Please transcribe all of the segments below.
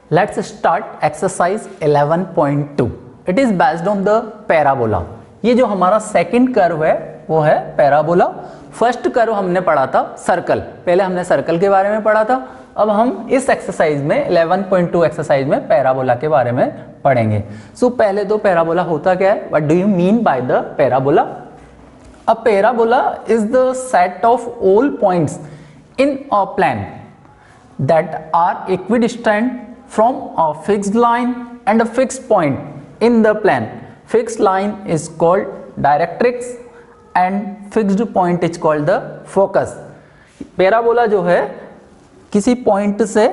Let's start exercise 11.2. It is based on the parabola. ये जो हमारा सेकंड कर्व है वो है पैराबोला. फर्स्ट कर्व हमने पढ़ा था सर्कल. पहले हमने सर्कल के बारे में पढ़ा था. अब हम इस एक्सरसाइज में 11.2 एक्सरसाइज में पैराबोला के बारे में पढ़ेंगे. सो पहले तो पैराबोला होता क्या है? What do you mean by the parabola? A parabola is the set of all points in a plane that are equidistant from a fixed line and a fixed point in the plane. Fixed line is called directrix and fixed point is called the focus. Parabola जो है किसी point से,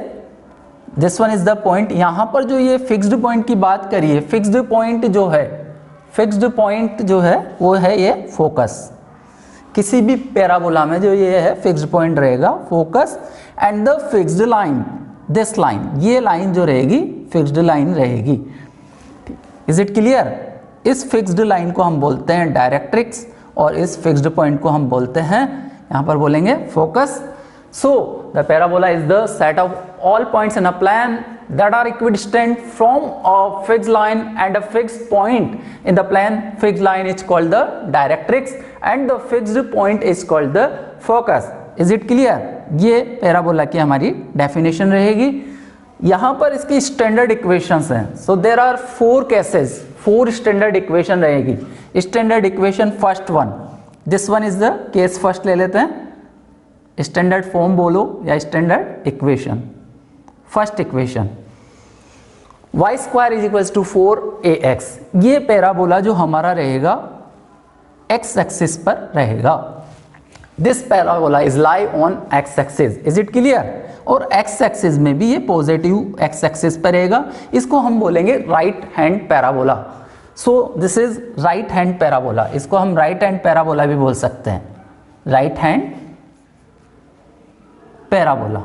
this one is the point, यहाँ पर जो ये fixed point की बात करिए, फिक्स्ड पॉइंट जो है, फिक्स्ड पॉइंट जो है वो है ये फोकस. किसी भी पैराबोला में जो ये है फिक्स्ड पॉइंट रहेगा focus. And the fixed line, this line, ये लाइन जो रहेगी फिक्स्ड लाइन रहेगी. Is it clear? इस फिक्स्ड लाइन को हम बोलते हैं डायरेक्ट्रिक्स और इस फिक्स्ड पॉइंट को हम बोलते हैं, यहाँ पर बोलेंगे focus. So the parabola is the set of all points in a plane that are equidistant from a fixed line and a fixed point in the plane. Fixed line is called the directrix and the fixed point is called the focus. Is it clear? ये parabola की हमारी definition रहेगी. यहाँ पर इसकी standard equations हैं. So there are 4 cases, 4 standard equation रहेगी. Standard equation first one, this one is the case first ले लेते हैं. स्टैंडर्ड फॉर्म बोलो या standard equation. First equation y square is equals to 4ax. ये पैराबोला जो हमारा रहेगा x एक्सिस पर रहेगा. This parabola is lie on x axis. Is it clear? और x एक्सिस में भी ये पॉजिटिव x एक्सिस पर रहेगा. इसको हम बोलेंगे right hand parabola. So this is right hand parabola. इसको हम राइट हैंड पैराबोला भी बोल सकते हैं. Right hand parabola.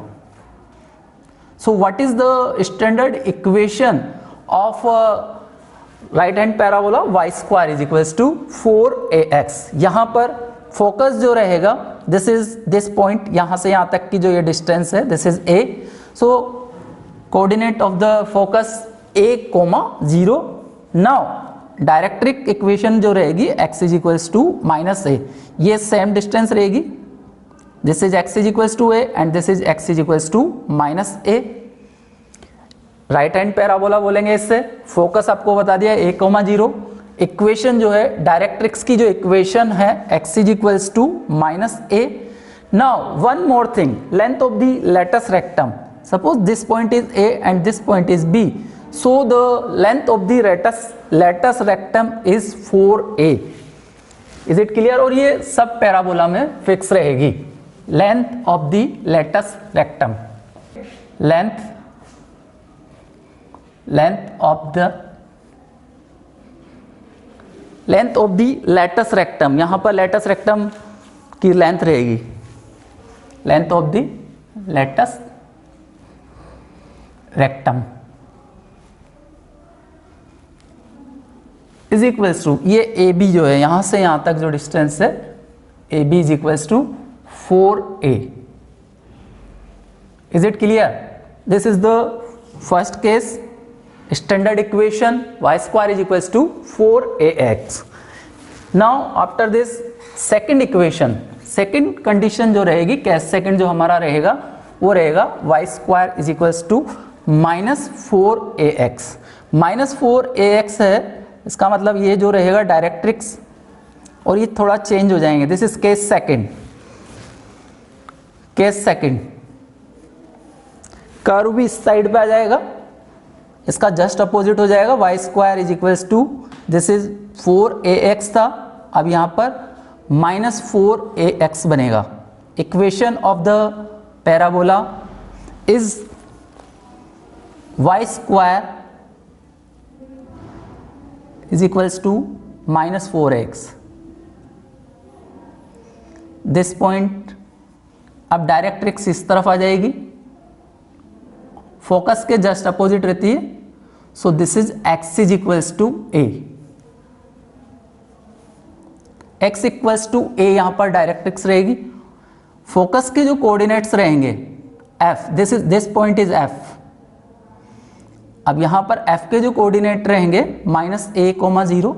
So what is the standard equation of right hand parabola? Y square is equals to 4ax. यहाँ पर focus जो रहेगा, this point, यहाँ से यहाँ तक की जो ये डिस्टेंस है, this is a. So coordinate of the focus a, 0. Now डायरेक्ट्रिक equation जो रहेगी x is equals to -a. ये सेम डिस्टेंस रहेगी. This is x is equals to a and this is x is equals to -a. Right hand parabola बोलेंगे इससे. Focus आपको बता दिया a, 0. Equation जो है डायरेक्ट्रिक्स की जो इक्वेशन है x is equals to -a. Now one more thing, length of the latus rectum. Suppose this point is a and this point is b. So the length of the latus rectum is 4a. Is it clear? और ये सब parabola में fix रहेगी. Length of the latus rectum, length of the latus rectum. यहाँ पर latus rectum की length रहेगी, length of the latus rectum is equals to, ये AB जो है यहाँ से यहाँ तक जो डिस्टेंस है AB is equals to 4a. Is it clear? This is the first case. Standard equation y square is equals to 4ax. Now after this second equation, second condition जो रहेगी, केस सेकंड जो हमारा रहेगा वो रहेगा y square is equals to -4ax. -4ax है, इसका मतलब ये जो रहेगा डायरेक्ट्रिक्स, और ये थोड़ा चेंज हो जाएंगे. This is case second. Case second curve भी इस साइड पे आ जाएगा, इसका जस्ट अपोजिट हो जाएगा. y square is equals to, this is 4ax था, अब यहाँ पर -4ax बनेगा. Equation of the parabola is y square is equals to -4x. This point, अब डायरेक्ट्रिक्स इस तरफ आ जाएगी, फोकस के जस्ट अपोजिट रहती है. So this is x is equals to a. x equals to a यहां पर डायरेक्ट्रिक्स रहेगी. फोकस के जो कोऑर्डिनेट्स रहेंगे f, this point is f. अब यहां पर f के जो कोऑर्डिनेट रहेंगे -a,0,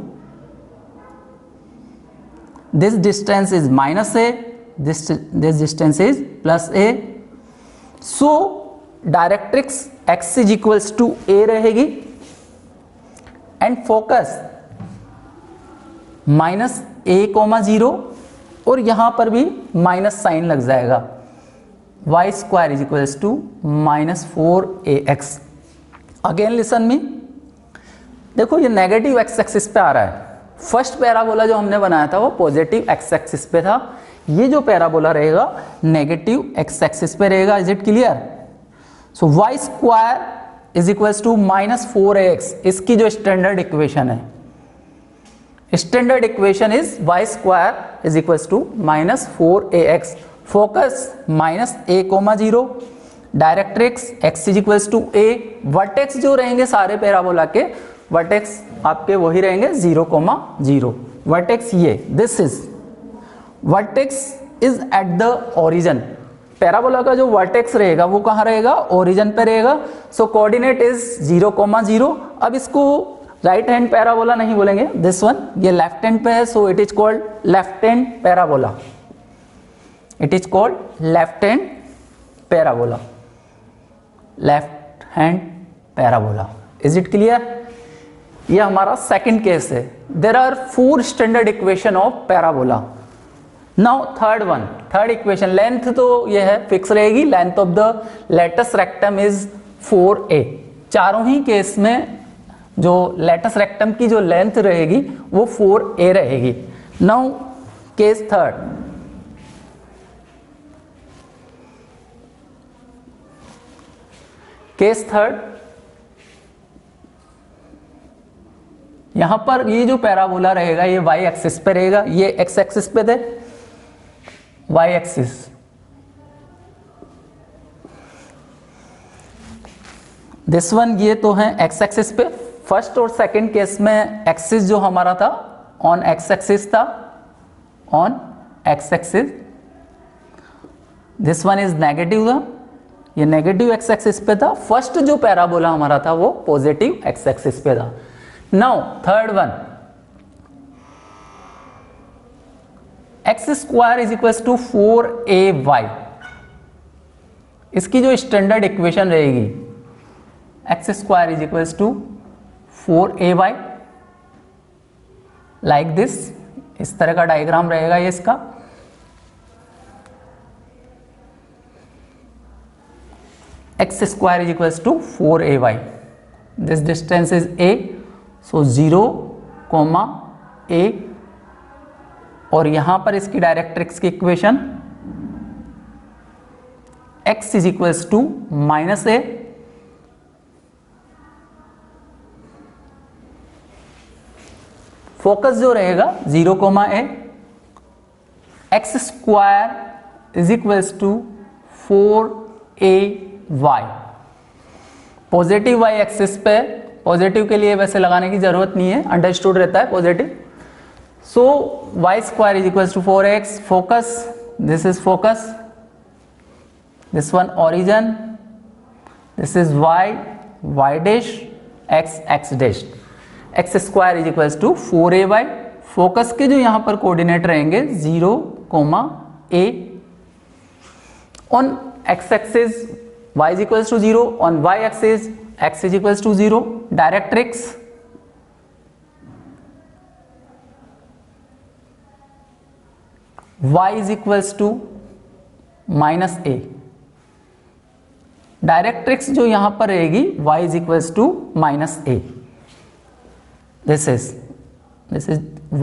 this distance is -a, this distance is +a, so directrix x is equals to a रहेगी एंड फोकस -a,0 और यहां पर भी माइनस साइन लग जाएगा, y² is equals to -4ax। Again listen me, देखो ये नेगेटिव एक्स एक्सिस पे आ रहा है। फर्स्ट पैराबोला जो हमने बनाया था वो पॉजिटिव एक्स एक्सिस पे था, ये जो पैराबोला रहेगा नेगेटिव एक्स एक्सिस पे रहेगा। Is it clear? So y² is equals to -4ax, इसकी जो स्टैंडर्ड इक्वेशन है, standard equation is y² is equals to -4ax, focus -a,0, directrix x is equals to a, vertex जो रहेंगे सारे parabola के vertex आपके वही रहेंगे 0,0, वर्टेक्स ये this is vertex is at the origin. Parabola का जो वर्टेक्स रहेगा वो कहाँ रहेगा? ओरिजिन पे रहेगा। So coordinate is 0,0। अब इसको राइट हैंड पैराबोला नहीं बोलेंगे, दिस वन ये लेफ्ट हैंड पे है, so it is called left hand parabola, it is called left hand parabola, left hand parabola. Is it clear? ये हमारा सेकंड केस है। There are 4 standard equation of parabola. Now third one, third equation, length तो ये है fix रहेगी, length of the latus rectum is 4a। चारों ही case में जो लेटस रेक्टम की जो लेंथ रहेगी वो 4a रहेगी। Now case third, case third, यहां पर ये जो पैराबोला रहेगा ये y एक्सिस पे रहेगा, ये x एक्सिस पे थे, y एक्सिस, दिस वन ये तो है x एक्सिस पे। फर्स्ट और सेकंड केस में एक्सिस जो हमारा था ऑन x एक्सिस था, on x axis, this one is negative था, ये नेगेटिव x एक्सिस पे था। फर्स्ट जो पैराबोला हमारा था वो पॉजिटिव x एक्सिस पे था। Now third one, x² is equals to 4ay, इसकी जो स्टैंडर्ड इक्वेशन रहेगी x² is equals to 4ay, like this, इस तरह का डायग्राम रहेगा ये इसका। x² is equals to 4ay, this distance is a, so 0, a, और यहां पर इसकी डायरेक्ट्रिक्स की equation x is equals to -a, focus जो रहेगा 0,a, x² is equals to 4ay, positive y axis पे, पॉजिटिव के लिए वैसे लगाने की जरूरत नहीं है, अंडरस्टूड रहता है positive. So y² is equals to 4x, focus, this is focus, this one origin, this is y dash, x dash, x² is equals to 4ay, focus के जो यहां पर कोऑर्डिनेट रहेंगे 0,a, on x axis y is equals to 0, on y axis x is equals to 0, directrix y is equals to -a, directrix जो यहां पर रहेगी y is equals to -a, this is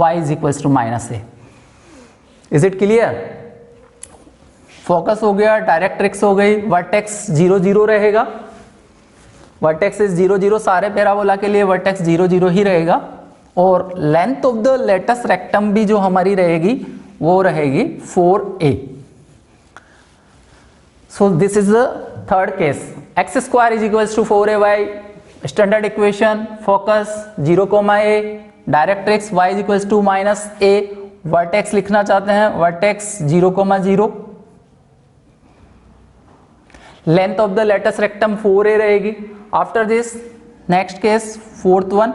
y is equals to -a। Is it clear? Focus हो गया, directrix हो गई, vertex 0, 0 रहेगा, vertex is 0, 0, सारे पैराबोला के लिए वर्टेक्स 0, 0 ही रहेगा, और length of the latus rectum भी जो हमारी रहेगी वो रहेगी 4a। So this is the third case, x² is equals to 4ay, standard equation, focus 0,a, directrix y is equals to -a, vertex लिखना चाहते हैं, vertex 0,0, length of the latus rectum 4a रहेगी। After this next case fourth one,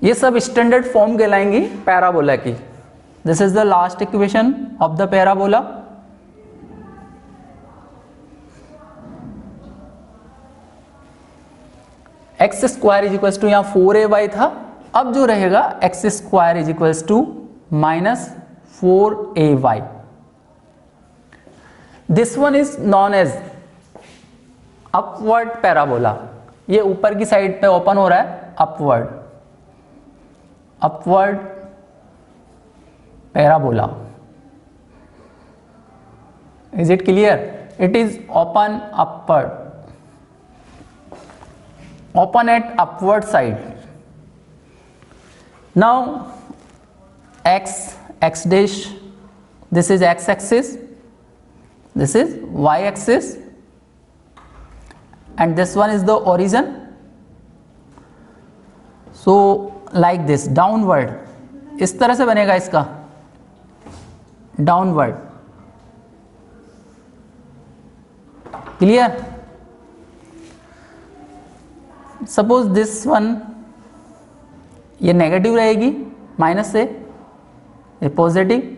ये सब standard form कहलाएंगी parabola की। This is the last equation of the parabola. X square is equals to यहाँ 4ay था, अब जो रहेगा x square is equals to minus 4ay। This one is known as upward parabola. ये ऊपर की साइड पे ओपन हो रहा है, upward parabola. Is it clear? It is open upward, open at upward side. Now x dash, this is x axis, this is y axis, and this one is the origin. So like this, downward, इस तरह से बनेगा इसका downward. Clear? Suppose this one, ये negative रहेगी minus से, ये positive.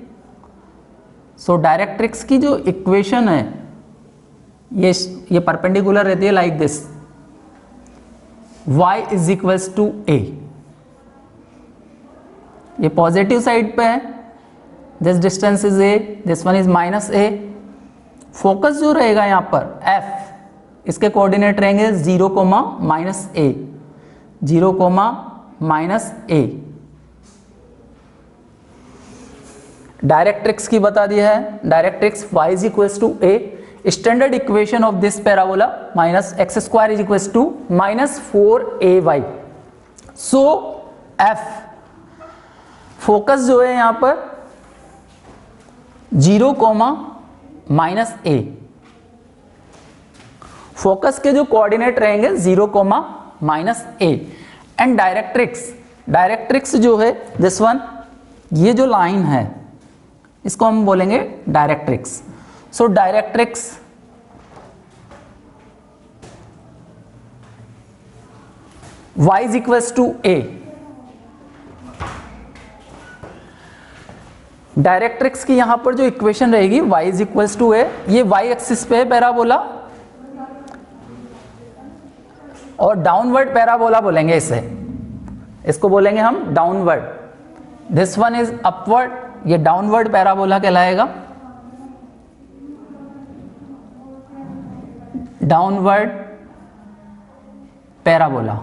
सो directrix की जो इक्वेशन है ये परपेंडिकुलर रहती है like this, y is equals to a। ये पॉजिटिव साइड पे है, this distance is a, this one is minus a। Focus जो रहेगा यहाँ पर f, इसके कोऑर्डिनेट रहेंगे 0, minus a, 0, minus a। Directrix की बता दिया है, directrix y is equals to a। Standard equation of this parabola minus x square is equals to minus 4ay। So f, focus जो है यहाँ पर 0, माइनस a। फोकस के जो कोऑर्डिनेट रहेंगे 0, माइनस a। एंड डायरेक्ट्रिक्स जो है दिस वन, ये जो लाइन है इसको हम बोलेंगे directrix. So directrix y is equals to a। Directrix की यहां पर जो इक्वेशन रहेगी y is equals to a, ये y एक्सिस पे है पैराबोला, और डाउनवर्ड पैराबोला बोलेंगे इसे, इसको बोलेंगे हम downward. This one is upward, ये डाउनवर्ड पैराबोला कहलाएगा, डाउनवर्ड पैराबोला।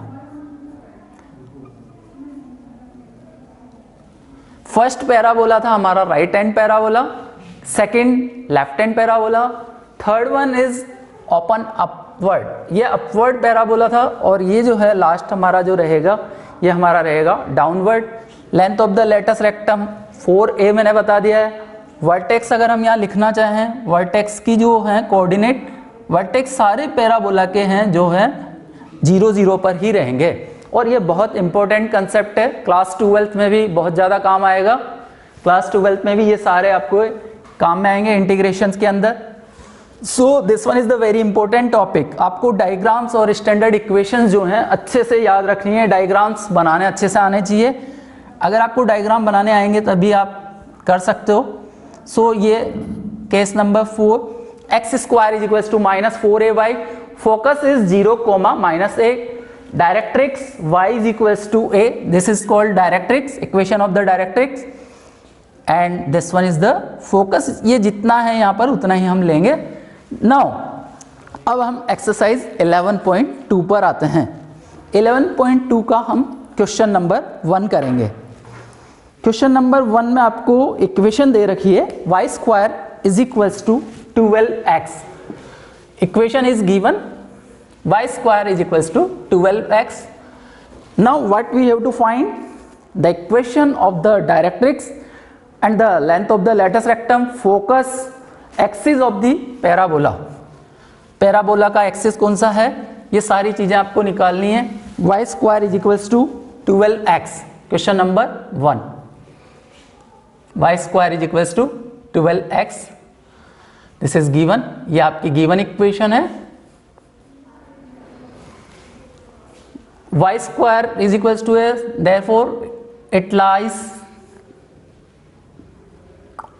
फर्स्ट पैराबोला था हमारा right hand parabola, second left hand parabola, third one is open upward, ये अपवर्ड पैराबोला था, और ये जो है लास्ट हमारा जो रहेगा ये हमारा रहेगा downward. Length of the latus rectum 4a मैंने बता दिया है। वर्टेक्स अगर हम यहाँ लिखना चाहें, वर्टेक्स की जो है कोऑर्डिनेट, वर्टेक्स सारे पैराबोला के हैं जो है 0, 0 पर ही रहेंगे, और ये बहुत इंपॉर्टेंट कंसेप्ट है, क्लास 12th में भी बहुत ज़्यादा काम आएगा। क्लास 12th में भी ये सारे आपको काम में आएंगे इंटीग्रेशंस के अंदर। So this one is the very important topic. आपको डायग्राम्स और स्टैंडर्ड इक्वेशंस जो हैं अच्छे से याद रखनी है, डायग्राम्स बनाने अच्छे से आने चाहिए। अगर आपको डायग्राम बनाने आएंगे तभी आप कर सकते हो। सो ये case number 4, x square is equals to minus 4ay, focus is 0, minus a, directrix y is equals to a, this is called directrix, equation of the directrix, and this one is the focus. ये जितना है यहाँ पर उतना ही हम लेंगे। Now अब हम एक्सरसाइज 11.2 पर आते हैं। 11.2 का हम क्वेश्चन नंबर 1 करेंगे। क्वेश्चन नंबर 1 में आपको इक्वेशन दे रखी है, y square is equals to 12x। Equation is given, y square is equals to 12x. Now what we have to find? The equation of the directrix and the length of the lattice rectum, focus, axis of the parabola. Parabola का axis कौन सा है, ये सारी चीजें आपको निकालनी है। y square is equals to 12x, question number 1। y square is equals to 12x, this is given, ये आपकी गिवन इक्वेशन है। y square is equals to a, therefore it lies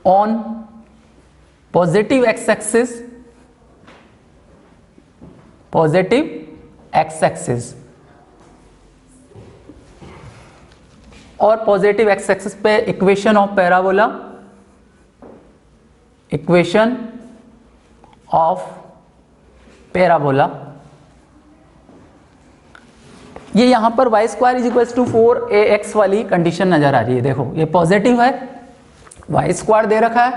on positive x-axis, positive x-axis, और positive x axis पे equation of parabola, equation of parabola, ये यहां पर y square is equal to 4ax वाली condition नजर आ रही है। देखो ये पॉजिटिव है, y स्क्वायर दे रखा है।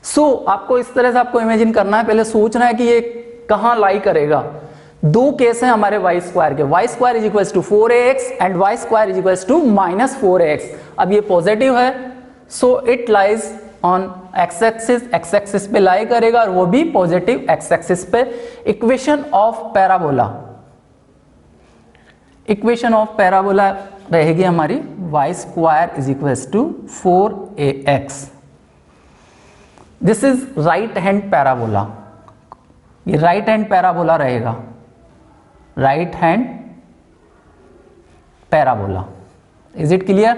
सो आपको इस तरह से आपको इमेजिन करना है, पहले सोचना है कि ये कहां लाई करेगा। दो केस हैं हमारे y स्क्वायर के, y square is equal to 4ax and y square is equal to -4ax। अब ये पॉजिटिव है, so it lies on x axis, x axis पे लाई करेगा और वो भी पॉजिटिव एक्स एक्सिस पे। Equation of parabola, equation of parabola रहेगी हमारी y square is equal to 4ax। This is right hand parabola, ये राइट हैंड पैराबोला रहेगा, right hand parabola. Is it clear?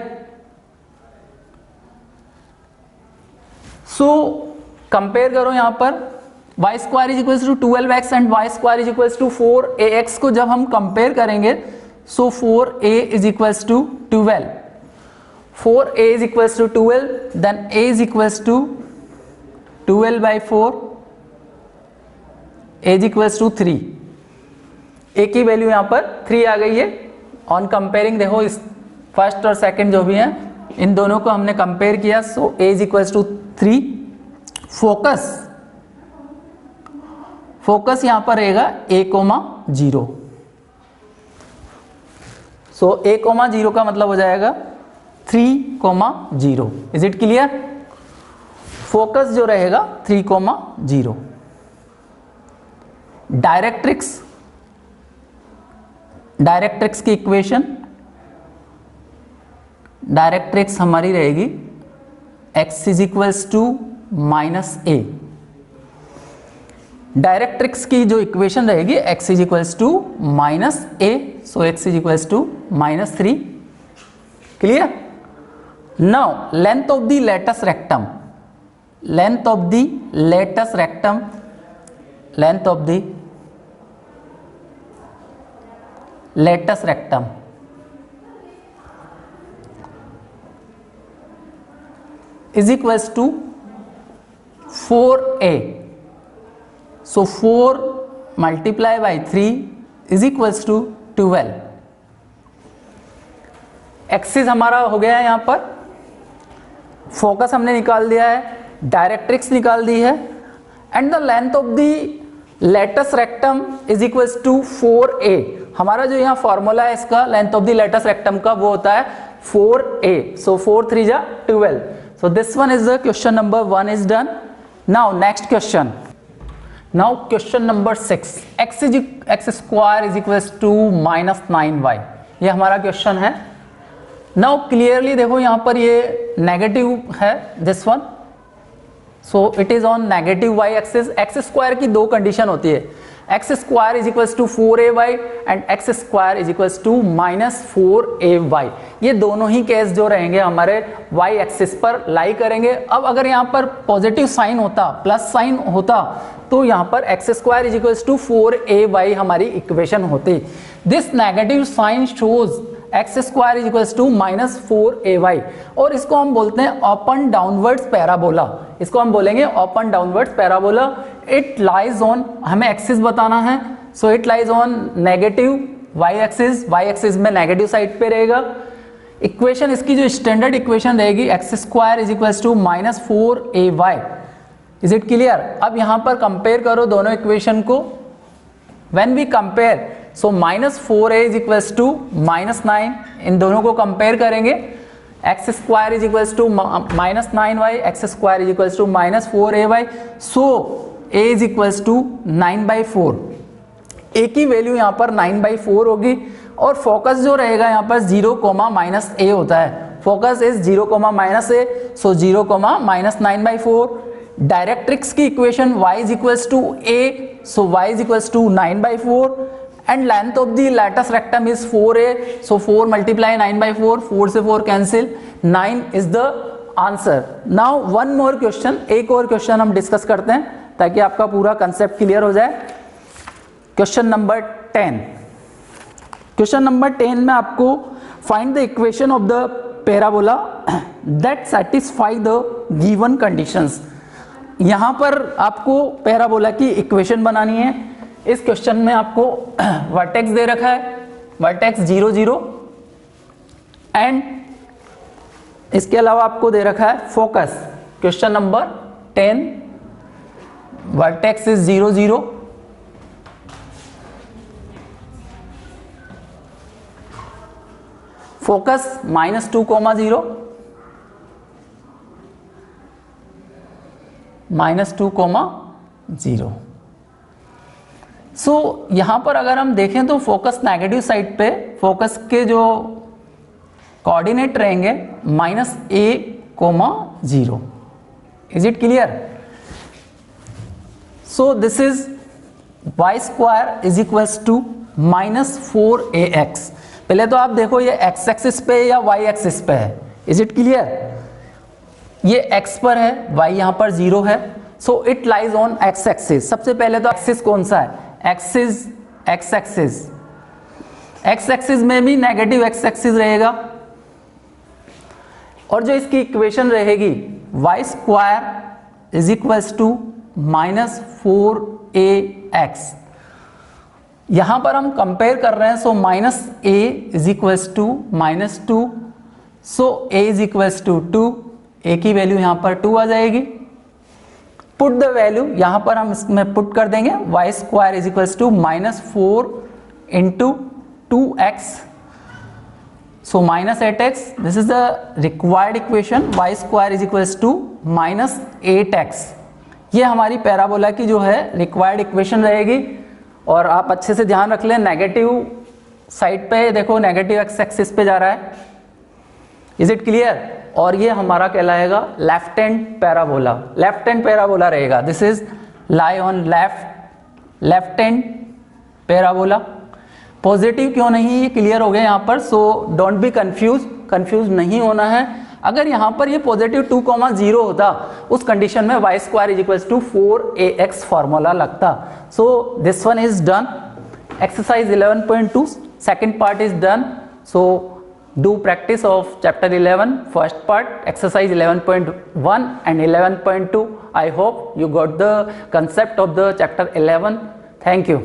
So compare करो यहां पर y square is equal to 12x and y square is equal to 4ax को जब हम compare करेंगे, so 4a is equal to 12, 4a is equal to 12, then a is equal to 12/4, a is equal to 3, a की value यहां पर 3 आ गई है। On comparing देखो इस फर्स्ट और सेकंड जो भी है इन दोनों को हमने कंपेयर किया, so a is equal to 3। Focus, focus यहां पर रहेगा a,0, सो a,0 का मतलब हो जाएगा 3,0। Is it clear? फोकस जो रहेगा 3,0। डायरेक्ट्रिक्स, डायरेक्ट्रिक्स की इक्वेशन, डायरेक्ट्रिक्स हमारी रहेगी x is equals to -a। Directrix की जो इक्वेशन रहेगी x is equals to -a, so x is equals to -3। Clear? Now length of the latus rectum, length of the latus rectum, length of the latus rectum is equals to 4a, so 4 multiply by 3 is equals to 12। Axis हमारा हो गया है, यहां पर focus हमने निकाल दिया है, डायरेक्ट्रिक्स निकाल दी है, and the length of the latus rectum is equals to 4a। हमारा जो यहाँ फॉर्मूला है इसका length of the latus rectum का वो होता है 4a, so 4 3 जा 12। So this one is the question number 1 is done. Now next question. Now question number 6. X square is equals to -9y. ये हमारा क्वेश्चन है। Now clearly देखो यहाँ पर ये नेगेटिव है this one. So it is on negative y axis. x square की दो कंडीशन होती है, x square is equals to 4ay and x square is equals to -4ay। ये दोनों ही केस जो रहेंगे हमारे y एक्सिस पर लाई करेंगे। अब अगर यहाँ पर पॉजिटिव साइन होता, प्लस साइन होता, तो यहाँ पर x square is equals to 4ay हमारी इक्वेशन होती। This negative sign shows x square is equals to -4ay, और इसको हम बोलते हैं ओपन डाउनवर्ड्स पैराबोला। इसको हम बोलेंगे open downwards parabola. It lies on, हमें एक्सिस बताना है, so it lies on negative y axis, y axis में नेगेटिव साइड पे रहेगा। इक्वेशन इसकी जो स्टैंडर्ड इक्वेशन रहेगी x square is equals to -4ay। Is it clear? अब यहां पर कंपेयर करो दोनों इक्वेशन को। When we compare, so -4a is equals to -9, इन दोनों को कंपेयर करेंगे। X square is equals to -9y, x square is equals to -4ay, so a is equals to 9/4। a की वैल्यू यहाँ पर 9/4 होगी, और फोकस जो रहेगा यहाँ पर 0, -a होता है। Focus is 0, -a, so 0, -9/4। Directrix की equation y is equals to a, so y is equals to 9/4, and length of the latus rectum is 4a, so 4 multiply 9 by 4, 4 से 4 cancel, 9 is the answer. Now one more question, एक और question हम discuss करते हैं ताकि आपका पूरा concept clear हो जाए. Question number 10. क्वेश्चन नंबर 10 में आपको find the equation of the parabola that satisfy the given conditions. यहां पर आपको पैराबोला की इक्वेशन बनानी है. इस क्वेश्चन में आपको वर्टेक्स दे रखा है, वर्टेक्स 0 0, एंड इसके अलावा आपको दे रखा है focus. Question number 10, vertex is 0 0, focus -2, 0, -2, 0. So यहां पर अगर हम देखें तो फोकस नेगेटिव साइड पे फोकस के जो कोऑर्डिनेट रहेंगे -a, 0. Is it clear? So this is y² is equals to -4ax. पहले तो आप देखो ये x एक्सिस पे या y एक्सिस पे है. Is it clear? ये x पर है, y यहां पर 0 है, so it lies on x axis. सबसे पहले तो एक्सिस कौन सा है? Axis x axis. x axis में भी नेगेटिव x एक्सिस रहेगा, और जो इसकी इक्वेशन रहेगी y² is equals to -4ax. यहां पर हम कंपेयर कर रहे हैं, so -a is equals to -2, so a is equals to 2. a की वैल्यू यहां पर 2 आ जाएगी. पुट द वैल्यू यहां पर हम इसमें पुट कर देंगे, y² is equals to -4 into 2x, so -8x. This is the required equation. y² is equals to -8x. ये हमारी पैराबोला की जो है रिक्वायर्ड इक्वेशन रहेगी. और आप अच्छे से ध्यान रख लें, नेगेटिव साइड पे देखो, नेगेटिव x एक्सिस पे जा रहा है. Is it clear? और ये हमारा कहलाएगा left hand parabola. Left hand parabola रहेगा. This is lie on left hand parabola. Positive क्यों नहीं, ये क्लियर हो गया यहाँ पर. सो डोंट बी कंफ्यूज नहीं होना है. अगर यहाँ पर ये पॉजिटिव 2, 0 होता, उस कंडीशन में y² is equals to 4ax formula लगता. So this one is done. Exercise 11.2 second part is done. So do practice of chapter 11 first part, exercise 11.1 and 11.2. I hope you got the concept of the chapter 11. Thank you.